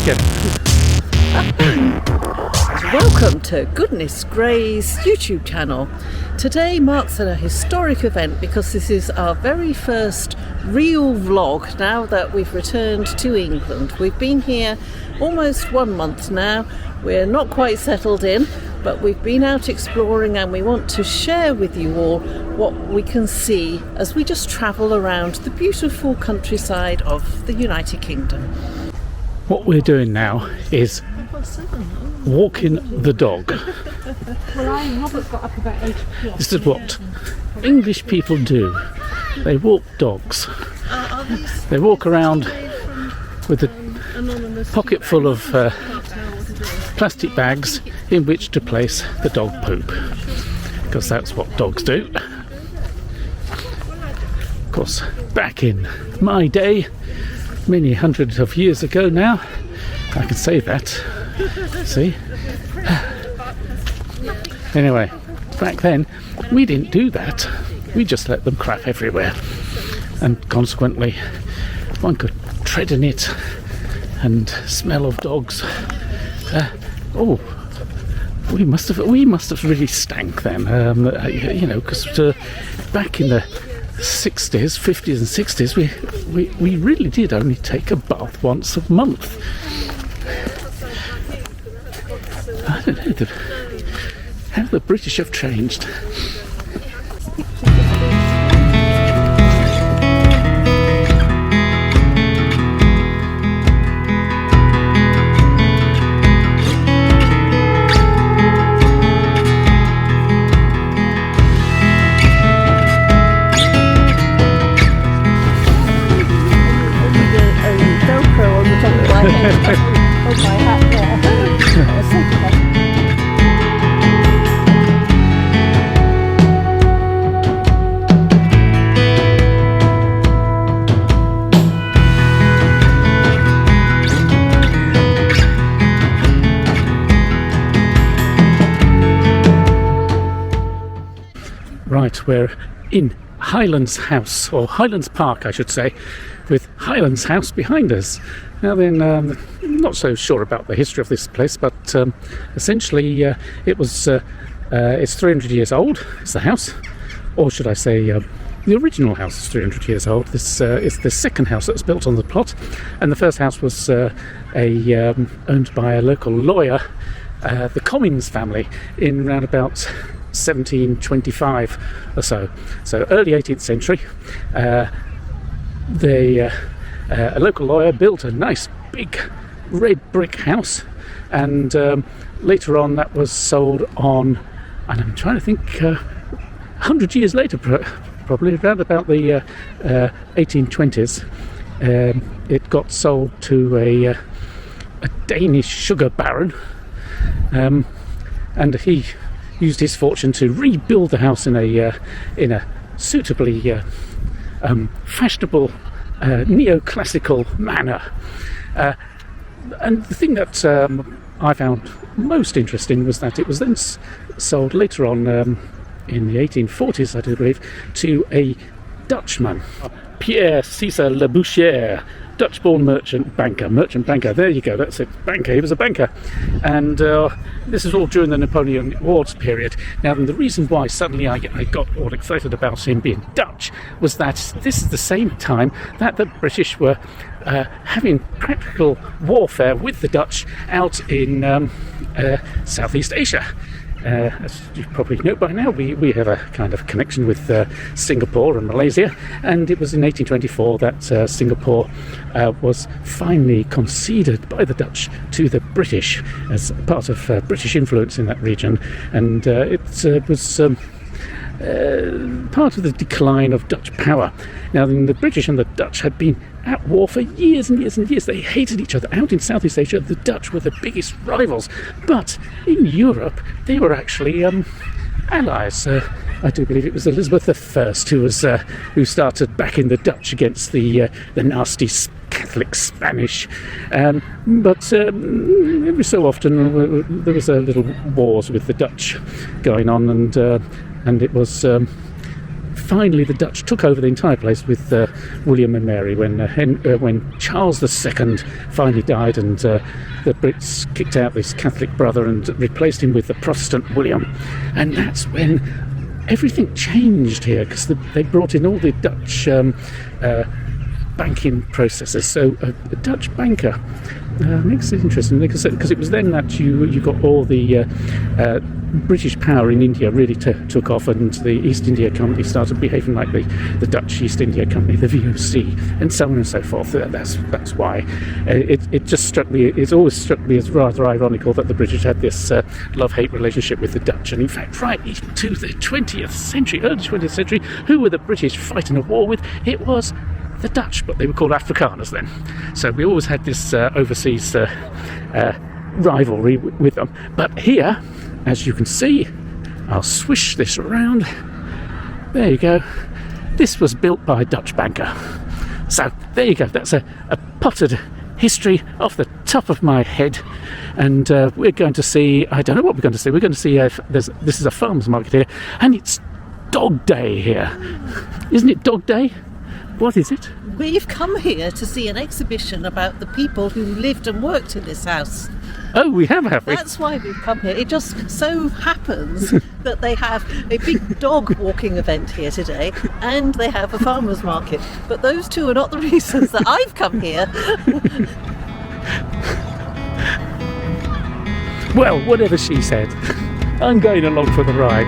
again. Welcome to Goodness Gray's YouTube channel. Today marks a historic event because this is our very first real vlog now that we've returned to England. We've been here almost 1 month now. We're not quite settled in, but we've been out exploring and we want to share with you all what we can see as we just travel around the beautiful countryside of the United Kingdom. What we're doing now is walking the dog. This is what English people do. They walk dogs. They walk around with a pocket full of plastic bags in which to place the dog poop, because that's what dogs do. Of course, back in my day, many hundreds of years ago now, I can say that. See? Anyway, back then we didn't do that. We just let them crap everywhere, and consequently one could tread in it and smell of dogs. We must have really stank then, you know, because back in the 60s, 50s and 60s, we really did only take a bath once a month. I don't know how the British have changed. Right, we're in Hyland House, or Highlands Park I should say, with Hyland House behind us. Now then, I'm not so sure about the history of this place, but essentially it's 300 years old, it's the house, or should I say the original house is 300 years old. This is the second house that was built on the plot, and the first house was owned by a local lawyer, the Commons family, in around about 1725 or so. So early 18th century, a local lawyer built a nice big red brick house, and later on that was sold on, and I'm trying to think, 100 years later, probably around about the 1820s, it got sold to a Danish sugar baron, and he used his fortune to rebuild the house in a suitably fashionable neoclassical manner. And the thing that I found most interesting was that it was then sold later on in the 1840s, I do believe, to a Dutchman, Pierre Cesar Labouchere, Dutch-born merchant banker. There you go, that's it, banker. He was a banker, and this is all during the Napoleon Wars period. Now, the reason why suddenly I got all excited about him being Dutch was that this is the same time that the British were having practical warfare with the Dutch out in Southeast Asia. As you probably know by now, we have a kind of connection with Singapore and Malaysia, and it was in 1824 that Singapore was finally conceded by the Dutch to the British as part of British influence in that region, and it was part of the decline of Dutch power. Now, the British and the Dutch had been at war for years and years and years. They hated each other. Out in Southeast Asia, the Dutch were the biggest rivals, but in Europe they were actually allies. I do believe it was Elizabeth I who started backing the Dutch against the nasty Catholic Spanish, but every so often there was a little wars with the Dutch going on, and it was finally the Dutch took over the entire place with William and Mary when Charles II finally died, and the Brits kicked out this Catholic brother and replaced him with the Protestant William. And that's when everything changed here, because they brought in all the Dutch banking processes. So a Dutch banker makes it interesting, because it was then that you got all the British power in India really took off, and the East India Company started behaving like the Dutch East India Company, the VOC, and so on and so forth. That's why it just struck me. It's always struck me as rather ironical that the British had this love-hate relationship with the Dutch. And in fact, right into the 20th century, early 20th century, who were the British fighting a war with? It was the Dutch, but they were called Afrikaners then. So we always had this overseas rivalry with them. But here, as you can see, I'll swish this around. There you go. This was built by a Dutch banker. So there you go. That's a potted history off the top of my head. And we're going to see, I don't know what we're going to see. We're going to see this is a farmer's market here, and it's Dog Day here. Isn't it Dog Day? What is it? We've come here to see an exhibition about the people who lived and worked in this house. Oh, we have we? That's why we've come here. It just so happens that they have a big dog walking event here today, and they have a farmer's market. But those two are not the reasons that I've come here. Well, whatever she said, I'm going along for the ride.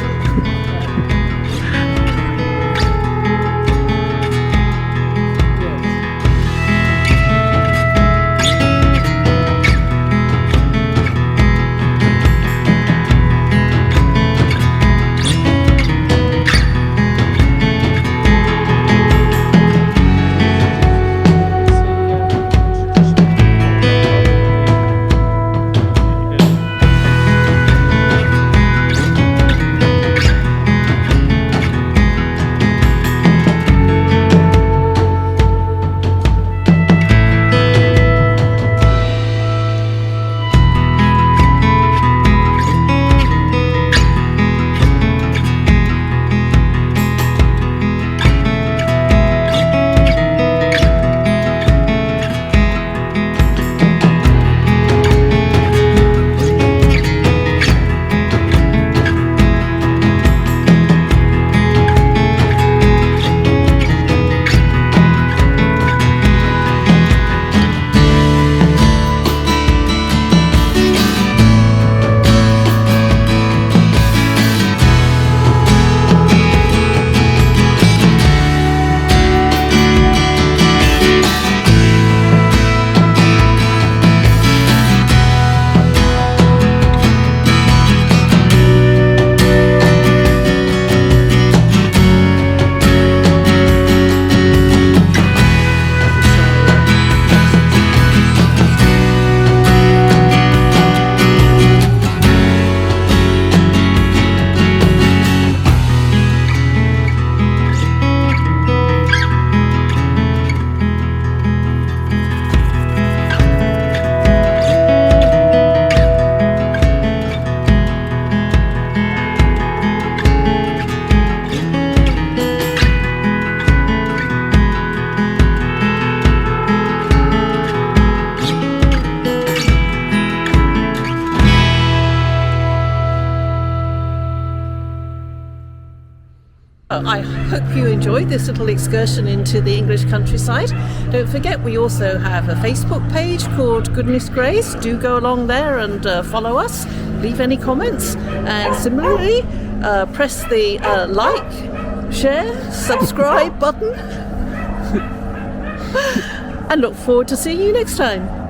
I hope you enjoyed this little excursion into the English countryside. Don't forget, we also have a Facebook page called Goodness Grace. Do go along there and follow us. Leave any comments. And similarly, press the like, share, subscribe button. And look forward to seeing you next time.